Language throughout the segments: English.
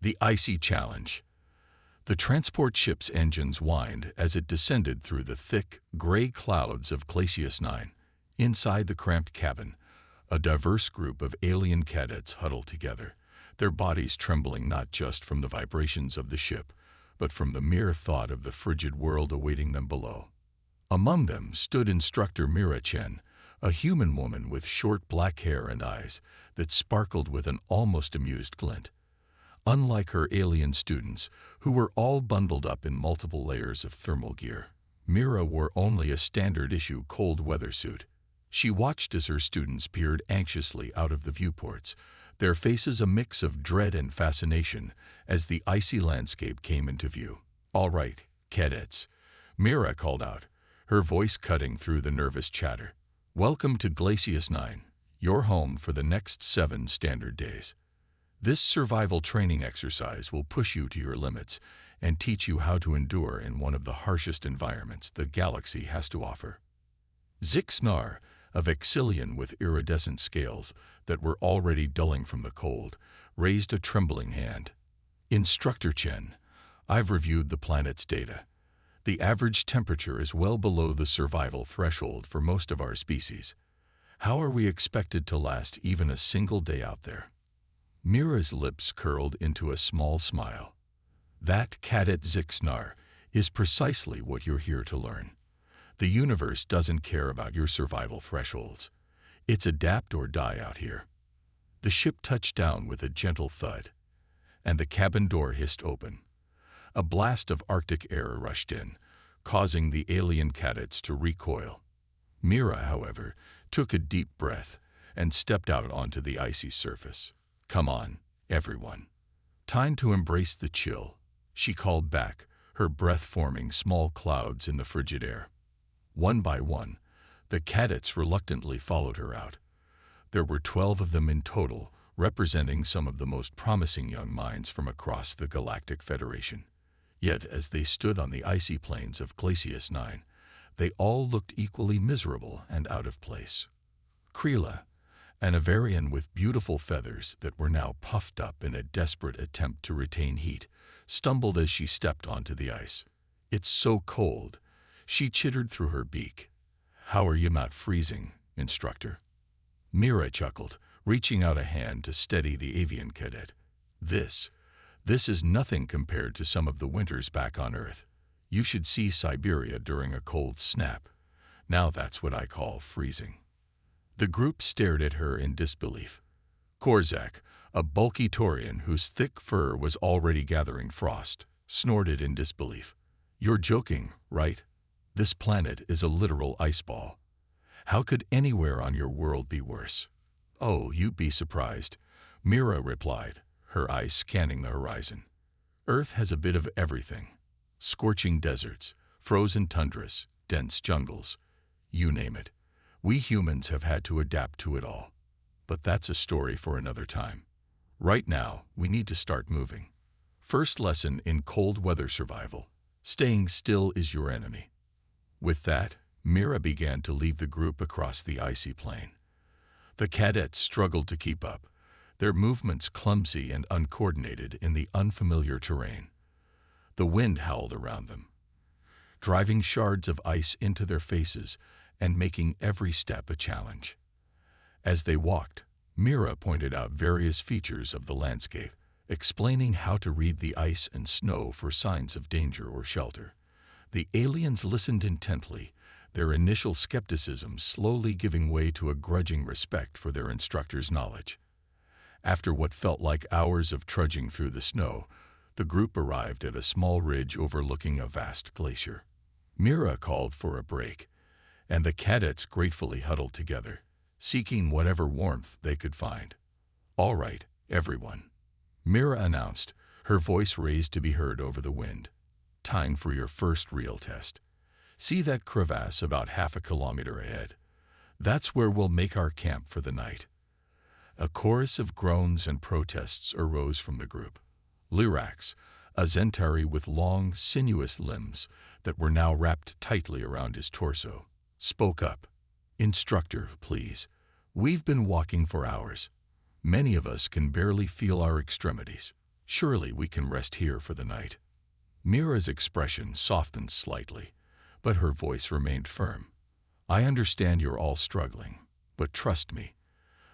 The Icy Challenge. The transport ship's engines whined as it descended through the thick, gray clouds of Glacius 9. Inside the cramped cabin, a diverse group of alien cadets huddled together, their bodies trembling not just from the vibrations of the ship, but from the mere thought of the frigid world awaiting them below. Among them stood Instructor Mira Chen, a human woman with short black hair and eyes that sparkled with an almost amused glint. Unlike her alien students, who were all bundled up in multiple layers of thermal gear, Mira wore only a standard-issue cold weather suit. She watched as her students peered anxiously out of the viewports, their faces a mix of dread and fascination as the icy landscape came into view. "All right, cadets," Mira called out, her voice cutting through the nervous chatter. "Welcome to Glacius 9, your home for the next 7 standard days. This survival training exercise will push you to your limits and teach you how to endure in one of the harshest environments the galaxy has to offer." Zixnar, a Vexillian with iridescent scales that were already dulling from the cold, raised a trembling hand. "Instructor Chen, I've reviewed the planet's data. The average temperature is well below the survival threshold for most of our species. How are we expected to last even a single day out there?" Mira's lips curled into a small smile. "That, Cadet Zixnar, is precisely what you're here to learn. The universe doesn't care about your survival thresholds. It's adapt or die out here." The ship touched down with a gentle thud, and the cabin door hissed open. A blast of Arctic air rushed in, causing the alien cadets to recoil. Mira, however, took a deep breath and stepped out onto the icy surface. "Come on, everyone. Time to embrace the chill," she called back, her breath forming small clouds in the frigid air. One by one, the cadets reluctantly followed her out. There were 12 of them in total, representing some of the most promising young minds from across the Galactic Federation. Yet, as they stood on the icy plains of Glacius 9, they all looked equally miserable and out of place. Krila, an Avarian with beautiful feathers that were now puffed up in a desperate attempt to retain heat, stumbled as she stepped onto the ice. "It's so cold," she chittered through her beak. "How are you not freezing, Instructor?" Mira chuckled, reaching out a hand to steady the avian cadet. This is nothing compared to some of the winters back on Earth. You should see Siberia during a cold snap. Now that's what I call freezing." The group stared at her in disbelief. Korzak, a bulky Taurian whose thick fur was already gathering frost, snorted in disbelief. "You're joking, right? This planet is a literal ice ball. How could anywhere on your world be worse?" "Oh, you'd be surprised," Mira replied, her eyes scanning the horizon. "Earth has a bit of everything. Scorching deserts, frozen tundras, dense jungles, you name it. We humans have had to adapt to it all. But that's a story for another time. Right now, we need to start moving. First lesson in cold weather survival: staying still is your enemy." With that, Mira began to lead the group across the icy plain. The cadets struggled to keep up, their movements clumsy and uncoordinated in the unfamiliar terrain. The wind howled around them, driving shards of ice into their faces and making every step a challenge. As they walked, Mira pointed out various features of the landscape, explaining how to read the ice and snow for signs of danger or shelter. The aliens listened intently, their initial skepticism slowly giving way to a grudging respect for their instructor's knowledge. After what felt like hours of trudging through the snow, the group arrived at a small ridge overlooking a vast glacier. Mira called for a break, and the cadets gratefully huddled together, seeking whatever warmth they could find. "All right, everyone," Mira announced, her voice raised to be heard over the wind. "Time for your first real test. See that crevasse about half a kilometer ahead? That's where we'll make our camp for the night." A chorus of groans and protests arose from the group. Lyrax, a Zentari with long, sinuous limbs that were now wrapped tightly around his torso, spoke up. "Instructor, please. We've been walking for hours. Many of us can barely feel our extremities." Surely we can rest here for the night." Mira's expression softened slightly, but her voice remained firm. "I understand you're all struggling, but trust me,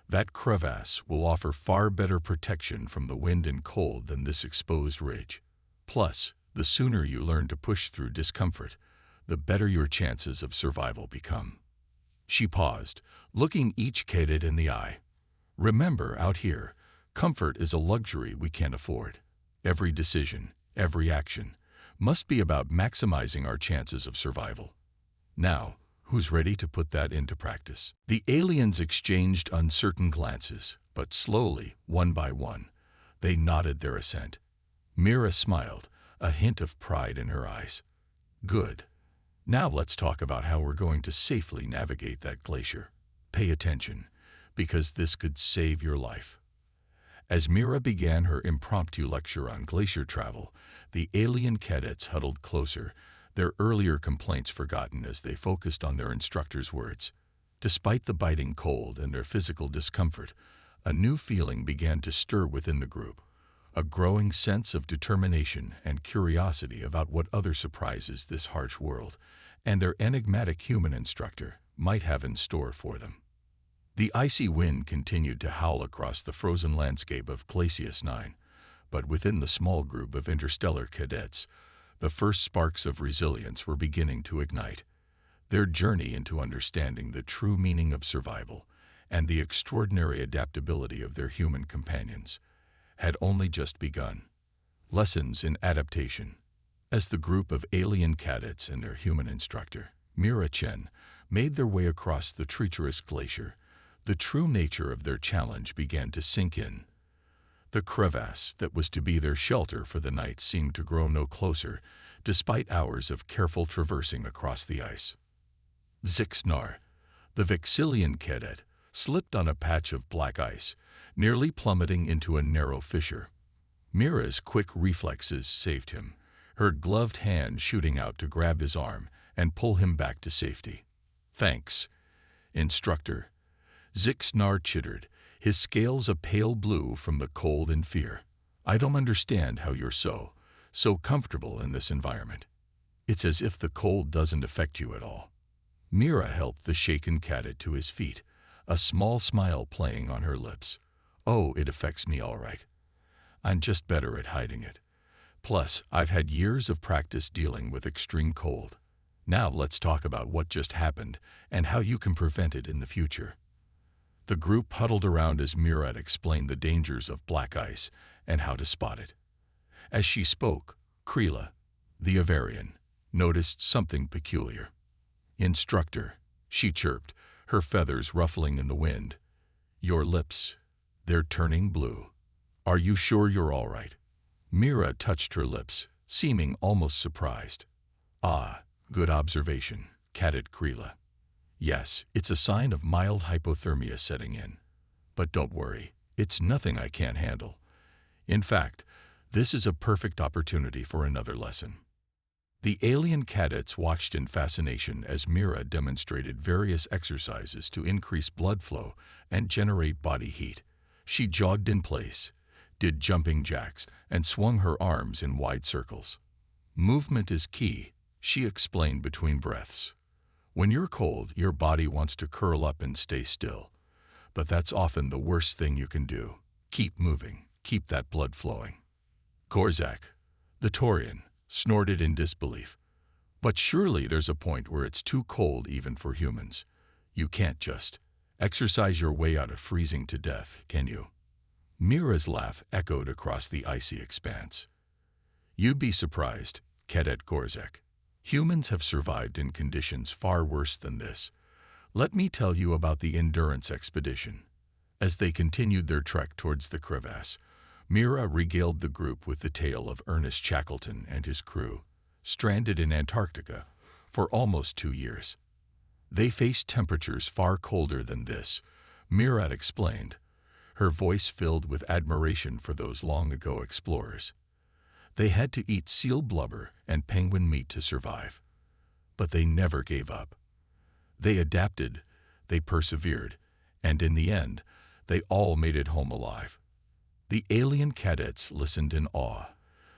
that crevasse will offer far better protection from the wind and cold than this exposed ridge. Plus, the sooner you learn to push through discomfort, the better your chances of survival become." She paused, looking each cadet in the eye. "Remember, out here, comfort is a luxury we can't afford. Every decision, every action, must be about maximizing our chances of survival. Now, who's ready to put that into practice?" The aliens exchanged uncertain glances, but slowly, one by one, they nodded their assent. Mira smiled, a hint of pride in her eyes. "Good. Now let's talk about how we're going to safely navigate that glacier. Pay attention, because this could save your life." As Mira began her impromptu lecture on glacier travel, the alien cadets huddled closer, their earlier complaints forgotten as they focused on their instructor's words. Despite the biting cold and their physical discomfort, a new feeling began to stir within the group, a growing sense of determination and curiosity about what other surprises this harsh world and their enigmatic human instructor might have in store for them. The icy wind continued to howl across the frozen landscape of Glacius 9, but within the small group of interstellar cadets, the first sparks of resilience were beginning to ignite. Their journey into understanding the true meaning of survival and the extraordinary adaptability of their human companions had only just begun. Lessons in adaptation. As the group of alien cadets and their human instructor, Mira Chen, made their way across the treacherous glacier, the true nature of their challenge began to sink in. The crevasse that was to be their shelter for the night seemed to grow no closer, despite hours of careful traversing across the ice. Zixnar, the Vexillian cadet, slipped on a patch of black ice, nearly plummeting into a narrow fissure. Mira's quick reflexes saved him, her gloved hand shooting out to grab his arm and pull him back to safety. "Thanks, instructor," Zixnar chittered, his scales a pale blue from the cold and fear. "I don't understand how you're so comfortable in this environment. It's as if the cold doesn't affect you at all." Mira helped the shaken cadet to his feet, a small smile playing on her lips. "Oh, it affects me all right. I'm just better at hiding it. Plus, I've had years of practice dealing with extreme cold. Now let's talk about what just happened and how you can prevent it in the future." The group huddled around as Mira explained the dangers of black ice and how to spot it. As she spoke, Krila, the Avarian, noticed something peculiar. "Instructor," she chirped, her feathers ruffling in the wind. "Your lips, they're turning blue. Are you sure you're all right?" Mira touched her lips, seeming almost surprised. "Ah, good observation, Cadet Krila. Yes, it's a sign of mild hypothermia setting in. But don't worry, it's nothing I can't handle. In fact, this is a perfect opportunity for another lesson." The alien cadets watched in fascination as Mira demonstrated various exercises to increase blood flow and generate body heat. She jogged in place, did jumping jacks, and swung her arms in wide circles. "Movement is key," she explained between breaths. "When you're cold, your body wants to curl up and stay still. But that's often the worst thing you can do. Keep moving, keep that blood flowing." Gorzak, the Taurian, snorted in disbelief. "But surely there's a point where it's too cold even for humans. You can't just exercise your way out of freezing to death, can you?" Mira's laugh echoed across the icy expanse. "You'd be surprised, Cadet Gorzak. Humans have survived in conditions far worse than this. Let me tell you about the Endurance Expedition." As they continued their trek towards the crevasse, Mira regaled the group with the tale of Ernest Shackleton and his crew, stranded in Antarctica for almost 2 years. They faced temperatures far colder than this, Mira explained, her voice filled with admiration for those long-ago explorers. They had to eat seal blubber and penguin meat to survive. But they never gave up. They adapted, they persevered, and in the end, they all made it home alive. The alien cadets listened in awe,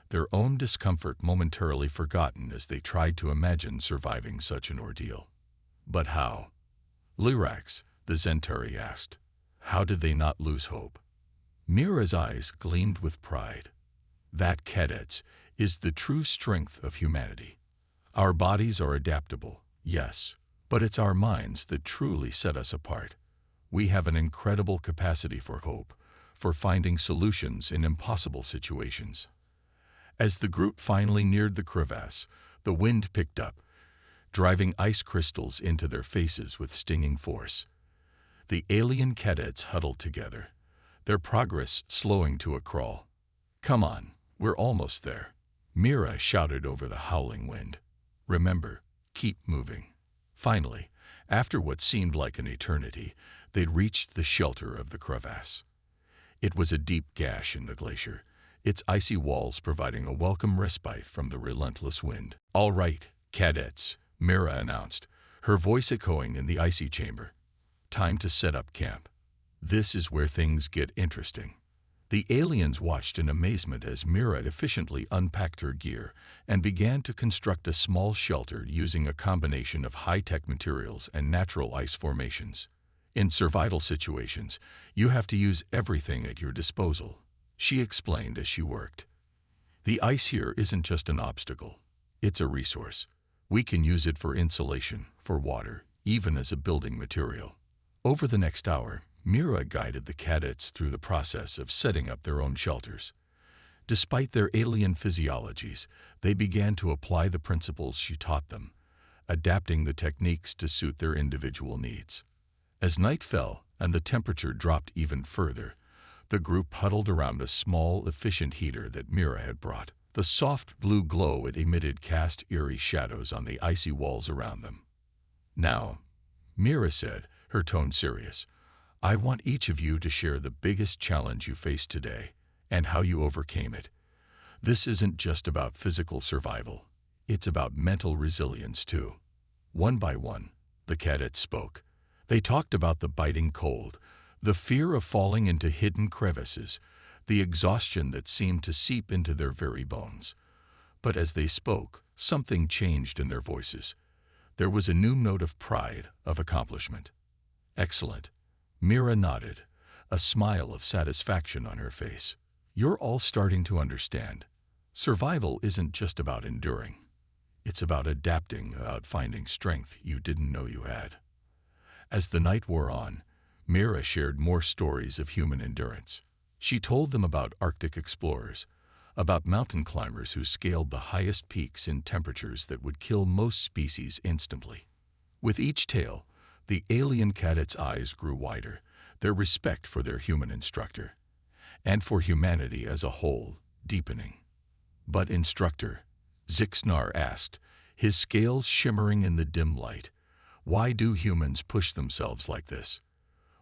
their own discomfort momentarily forgotten as they tried to imagine surviving such an ordeal. But how? Lyrax, the Zentari asked. How did they not lose hope? Mira's eyes gleamed with pride. That, cadets, is the true strength of humanity. Our bodies are adaptable, yes, but it's our minds that truly set us apart. We have an incredible capacity for hope, for finding solutions in impossible situations. As the group finally neared the crevasse, the wind picked up, driving ice crystals into their faces with stinging force. The alien cadets huddled together, their progress slowing to a crawl. Come on, we're almost there, Mira shouted over the howling wind. Remember, keep moving. Finally, after what seemed like an eternity, they'd reached the shelter of the crevasse. It was a deep gash in the glacier, its icy walls providing a welcome respite from the relentless wind. All right, cadets, Mira announced, her voice echoing in the icy chamber. Time to set up camp. This is where things get interesting. The aliens watched in amazement as Mira efficiently unpacked her gear and began to construct a small shelter using a combination of high-tech materials and natural ice formations. In survival situations, you have to use everything at your disposal, she explained as she worked. The ice here isn't just an obstacle. It's a resource. We can use it for insulation, for water, even as a building material. Over the next hour, Mira guided the cadets through the process of setting up their own shelters. Despite their alien physiologies, they began to apply the principles she taught them, adapting the techniques to suit their individual needs. As night fell and the temperature dropped even further, the group huddled around a small, efficient heater that Mira had brought. The soft blue glow it emitted cast eerie shadows on the icy walls around them. Now, Mira said, her tone serious, I want each of you to share the biggest challenge you faced today and how you overcame it. This isn't just about physical survival. It's about mental resilience, too. One by one, the cadets spoke. They talked about the biting cold, the fear of falling into hidden crevices, the exhaustion that seemed to seep into their very bones. But as they spoke, something changed in their voices. There was a new note of pride, of accomplishment. Excellent. Mira nodded, a smile of satisfaction on her face. You're all starting to understand. Survival isn't just about enduring. It's about adapting, about finding strength you didn't know you had. As the night wore on, Mira shared more stories of human endurance. She told them about Arctic explorers, about mountain climbers who scaled the highest peaks in temperatures that would kill most species instantly. With each tale, the alien cadets' eyes grew wider, their respect for their human instructor, and for humanity as a whole, deepening. But instructor, Zixnar asked, his scales shimmering in the dim light, why do humans push themselves like this?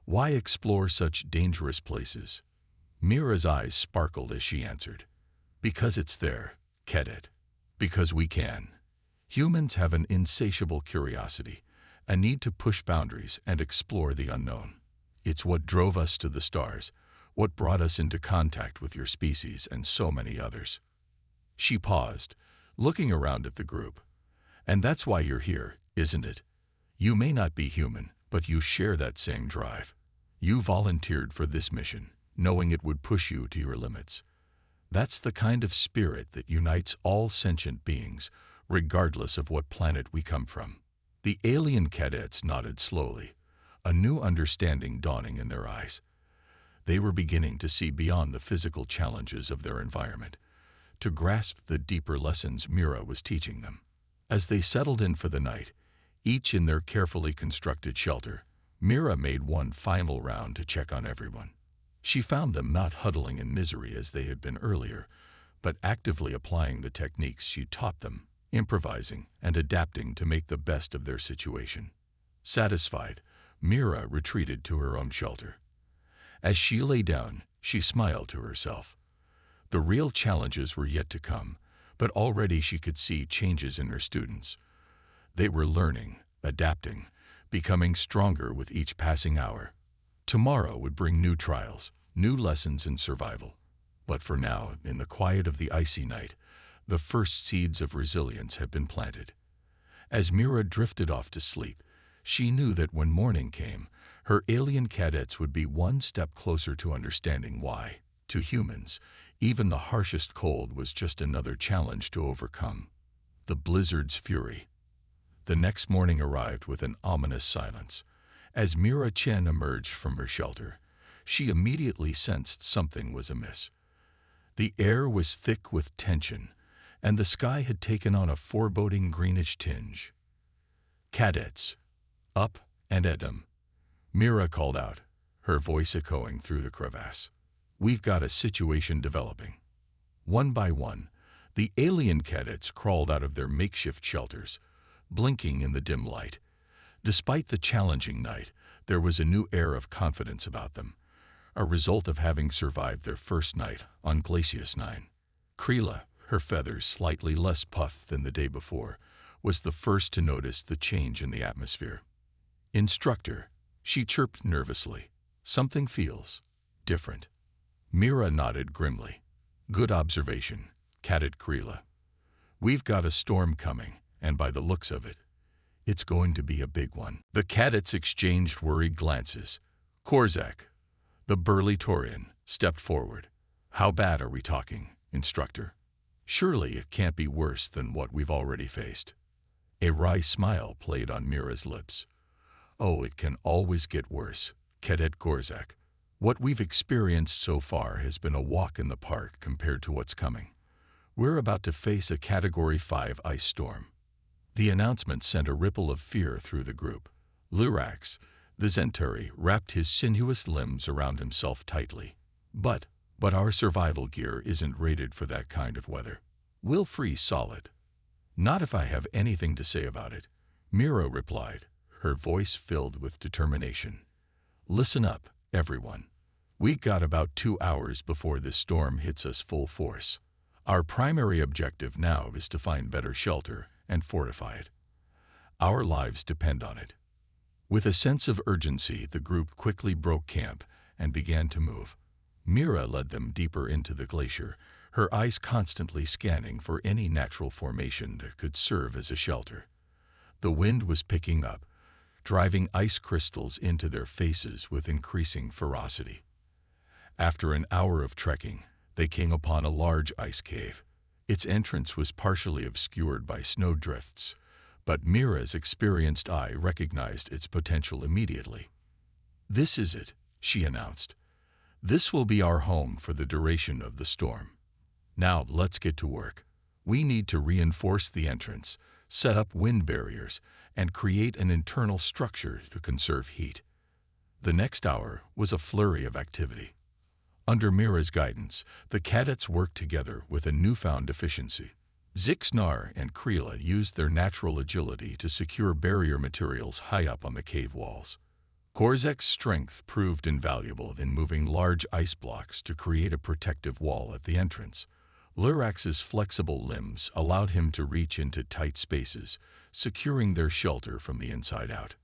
Why explore such dangerous places? Mira's eyes sparkled as she answered, because it's there, cadet. Because we can. Humans have an insatiable curiosity, a need to push boundaries and explore the unknown. It's what drove us to the stars, what brought us into contact with your species and so many others. She paused, looking around at the group. And that's why you're here, isn't it? You may not be human, but you share that same drive. You volunteered for this mission, knowing it would push you to your limits. That's the kind of spirit that unites all sentient beings, regardless of what planet we come from. The alien cadets nodded slowly, a new understanding dawning in their eyes. They were beginning to see beyond the physical challenges of their environment, to grasp the deeper lessons Mira was teaching them. As they settled in for the night, each in their carefully constructed shelter, Mira made one final round to check on everyone. She found them not huddling in misery as they had been earlier, but actively applying the techniques she taught them, improvising and adapting to make the best of their situation. Satisfied, Mira retreated to her own shelter. As she lay down, she smiled to herself. The real challenges were yet to come, but already she could see changes in her students. They were learning, adapting, becoming stronger with each passing hour. Tomorrow would bring new trials, new lessons in survival, But for now, in the quiet of the icy night, the first seeds of resilience had been planted. As Mira drifted off to sleep, she knew that when morning came, her alien cadets would be one step closer to understanding why, to humans, even the harshest cold was just another challenge to overcome. The blizzard's fury. The next morning arrived with an ominous silence. As Mira Chen emerged from her shelter, she immediately sensed something was amiss. The air was thick with tension, and the sky had taken on a foreboding greenish tinge. "Cadets, up and at 'em," Mira called out, her voice echoing through the crevasse. "We've got a situation developing." One by one, the alien cadets crawled out of their makeshift shelters, blinking in the dim light. Despite the challenging night, there was a new air of confidence about them, a result of having survived their first night on Glacius 9. Krila, her feathers slightly less puffed than the day before, was the first to notice the change in the atmosphere. "Instructor," she chirped nervously, "something feels different." Mira nodded grimly. "Good observation," catted Krila. "We've got a storm coming, and by the looks of it, it's going to be a big one." The cadets exchanged worried glances. Korzak, the burly Taurian, stepped forward. "How bad are we talking, Instructor? Surely it can't be worse than what we've already faced." A wry smile played on Mira's lips. "Oh, it can always get worse, Cadet Korzak. What we've experienced so far has been a walk in the park compared to what's coming. We're about to face a Category 5 ice storm." The announcement sent a ripple of fear through the group. Lurax, the Centauri, wrapped his sinuous limbs around himself tightly. But our survival gear isn't rated for that kind of weather. We'll freeze solid." "Not if I have anything to say about it," Mira replied, her voice filled with determination. "Listen up, everyone. We've got about 2 hours before this storm hits us full force. Our primary objective now is to find better shelter and fortify it. Our lives depend on it." With a sense of urgency, the group quickly broke camp and began to move. Mira led them deeper into the glacier, her eyes constantly scanning for any natural formation that could serve as a shelter. The wind was picking up, driving ice crystals into their faces with increasing ferocity. After an hour of trekking, they came upon a large ice cave. Its entrance was partially obscured by snowdrifts, but Mira's experienced eye recognized its potential immediately. "This is it," she announced. "This will be our home for the duration of the storm. Now let's get to work. We need to reinforce the entrance, set up wind barriers, and create an internal structure to conserve heat." The next hour was a flurry of activity. Under Mira's guidance, the cadets worked together with a newfound efficiency. Zixnar and Krila used their natural agility to secure barrier materials high up on the cave walls. Korzak's strength proved invaluable in moving large ice blocks to create a protective wall at the entrance. Lurax's flexible limbs allowed him to reach into tight spaces, securing their shelter from the inside out.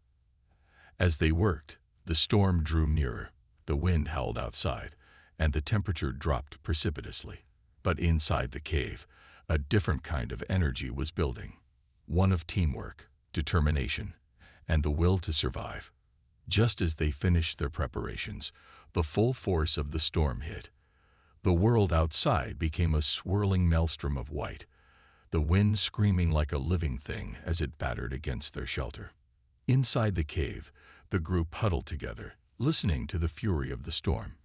As they worked, the storm drew nearer, the wind howled outside, and the temperature dropped precipitously. But inside the cave, a different kind of energy was building, one of teamwork, determination, and the will to survive. Just as they finished their preparations, the full force of the storm hit. The world outside became a swirling maelstrom of white, the wind screaming like a living thing as it battered against their shelter. Inside the cave, the group huddled together, listening to the fury of the storm.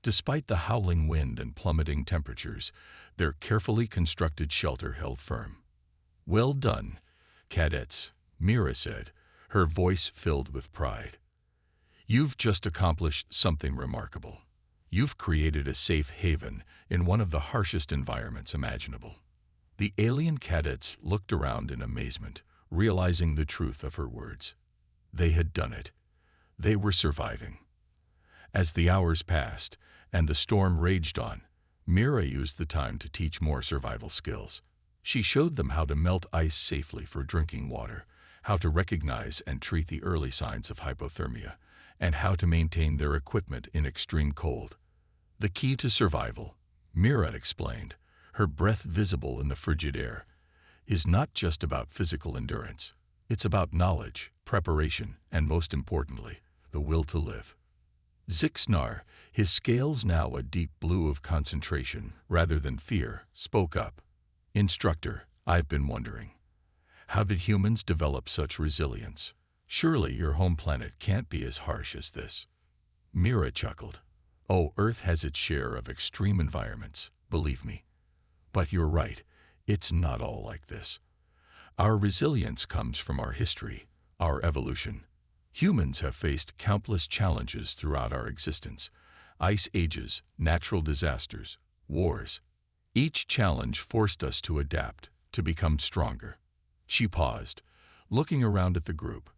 Despite the howling wind and plummeting temperatures, their carefully constructed shelter held firm. "Well done, cadets," Mira said, her voice filled with pride. "You've just accomplished something remarkable. You've created a safe haven in one of the harshest environments imaginable." The alien cadets looked around in amazement, realizing the truth of her words. They had done it. They were surviving. As the hours passed and the storm raged on, Mira used the time to teach more survival skills. She showed them how to melt ice safely for drinking water, how to recognize and treat the early signs of hypothermia, and how to maintain their equipment in extreme cold. The key to survival, Mira explained, her breath visible in the frigid air, is not just about physical endurance. It's about knowledge, preparation, and most importantly, the will to live. Zixnar, his scales now a deep blue of concentration rather than fear, spoke up. Instructor, I've been wondering. How did humans develop such resilience? Surely your home planet can't be as harsh as this. Mira chuckled. Oh, Earth has its share of extreme environments, believe me. But you're right, it's not all like this. Our resilience comes from our history, our evolution. Humans have faced countless challenges throughout our existence. Ice ages, natural disasters, wars. Each challenge forced us to adapt, to become stronger. She paused, looking around at the group.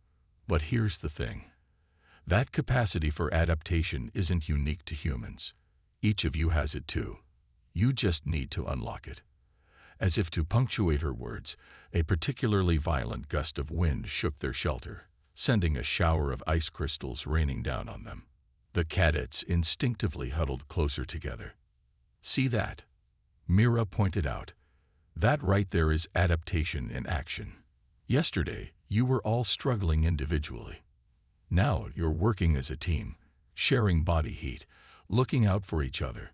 But here's the thing. That capacity for adaptation isn't unique to humans. Each of you has it too. You just need to unlock it. As if to punctuate her words, a particularly violent gust of wind shook their shelter, sending a shower of ice crystals raining down on them. The cadets instinctively huddled closer together. See that? Mira pointed out. That right there is adaptation in action. Yesterday, you were all struggling individually. Now you're working as a team, sharing body heat, looking out for each other.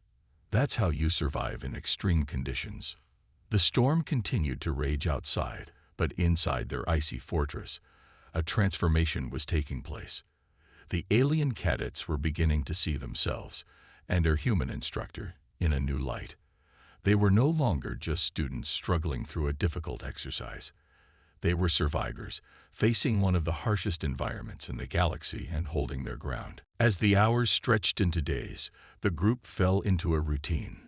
That's how you survive in extreme conditions. The storm continued to rage outside, but inside their icy fortress, a transformation was taking place. The alien cadets were beginning to see themselves, and their human instructor, in a new light. They were no longer just students struggling through a difficult exercise. They were survivors, facing one of the harshest environments in the galaxy and holding their ground. As the hours stretched into days, the group fell into a routine.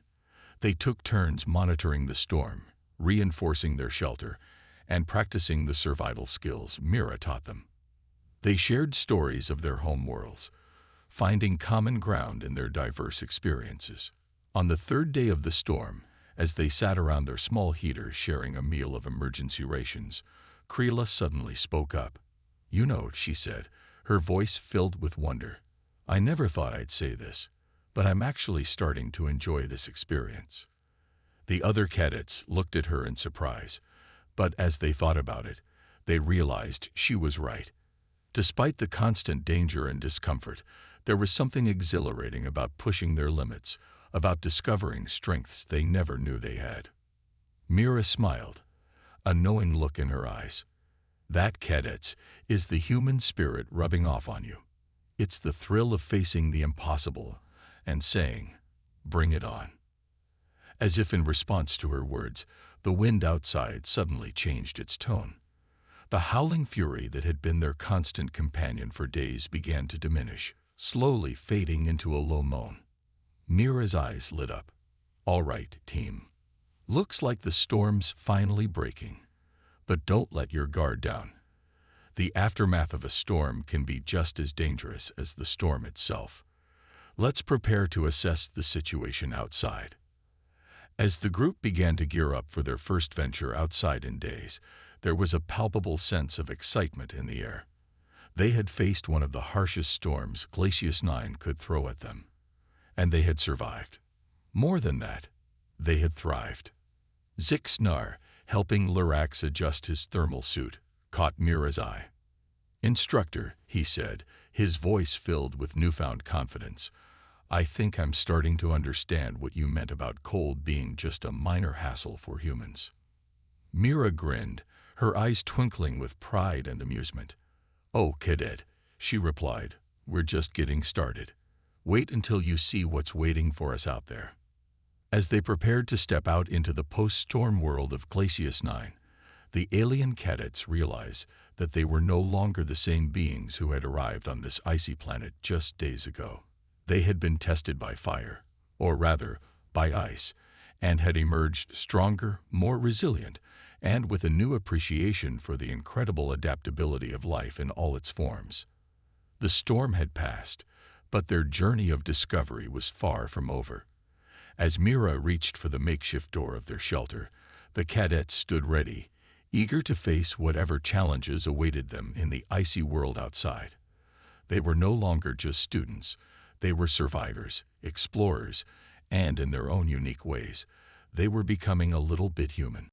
They took turns monitoring the storm, reinforcing their shelter, and practicing the survival skills Mira taught them. They shared stories of their homeworlds, finding common ground in their diverse experiences. On the third day of the storm, as they sat around their small heaters sharing a meal of emergency rations, Creela suddenly spoke up. You know, she said, her voice filled with wonder. I never thought I'd say this, but I'm actually starting to enjoy this experience. The other cadets looked at her in surprise, but as they thought about it, they realized she was right. Despite the constant danger and discomfort, there was something exhilarating about pushing their limits, about discovering strengths they never knew they had. Mira smiled, a knowing look in her eyes. That, cadets, is the human spirit rubbing off on you. It's the thrill of facing the impossible and saying, bring it on. As if in response to her words, the wind outside suddenly changed its tone. The howling fury that had been their constant companion for days began to diminish, slowly fading into a low moan. Mira's eyes lit up. All right, team. Looks like the storm's finally breaking. But don't let your guard down. The aftermath of a storm can be just as dangerous as the storm itself. Let's prepare to assess the situation outside. As the group began to gear up for their first venture outside in days, there was a palpable sense of excitement in the air. They had faced one of the harshest storms Glacius 9 could throw at them. And they had survived. More than that, they had thrived. Zixnar, helping Lurax adjust his thermal suit, caught Mira's eye. Instructor, he said, his voice filled with newfound confidence, I think I'm starting to understand what you meant about cold being just a minor hassle for humans. Mira grinned, her eyes twinkling with pride and amusement. Oh, cadet, she replied, we're just getting started. Wait until you see what's waiting for us out there. As they prepared to step out into the post-storm world of Glacius 9, the alien cadets realized that they were no longer the same beings who had arrived on this icy planet just days ago. They had been tested by fire, or rather, by ice, and had emerged stronger, more resilient, and with a new appreciation for the incredible adaptability of life in all its forms. The storm had passed, but their journey of discovery was far from over. As Mira reached for the makeshift door of their shelter, the cadets stood ready, eager to face whatever challenges awaited them in the icy world outside. They were no longer just students. They were survivors, explorers, and in their own unique ways, they were becoming a little bit human.